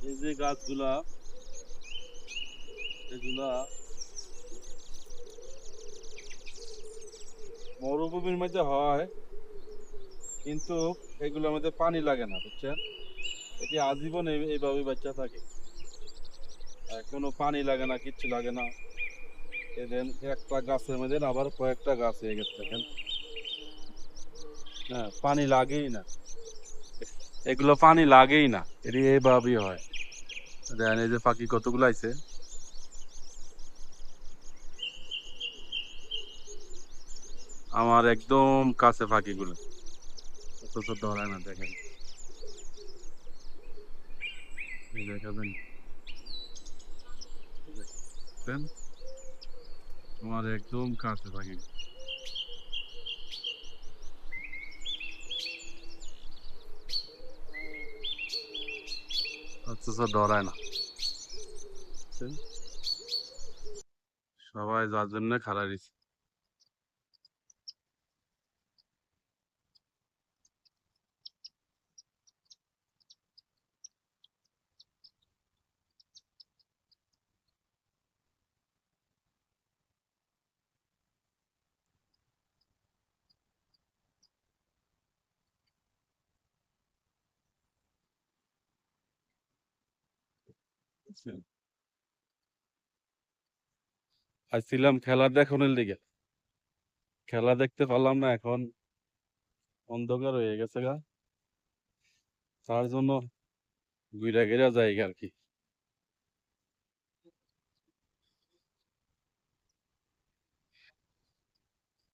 এই যে গাছগুলা, এগুলা মরুভূমির মধ্যে হয়, কিন্তু এগুলোর মধ্যে পানি লাগে না, বুঝছেন? এটি আজীবন এইভাবে বাচ্চা থাকে। আর কোনো পানি লাগে না, কিচ্ছু লাগে না। এদের একটা গাছের মধ্যে আবার কয়েকটা গাছ হয়ে গেছে দেখেন। হ্যাঁ, পানি লাগেই না, এগুলো পানি লাগেই না, এটি এইভাবেই হয়। দেখেন এই যে পাখি কতগুলো আছে, আমার একদম কাছে পাখিগুলো, অথচ ধরায় না। দেখেন, এই দেখাবেন, দেখছেন? আমার একদম কাছে পাখি, অথচ ধরায় না, বুঝছেন? সবাই যার জন্য খারাপ দিচ্ছে। বুঝছেন? আসছিলাম খেলা দেখানোর লিগে, খেলা দেখতে পারলাম না, এখন অন্ধকার হয়ে গেছে গা, তার জন্য ঘুরে ঘিরে যাই আর কি।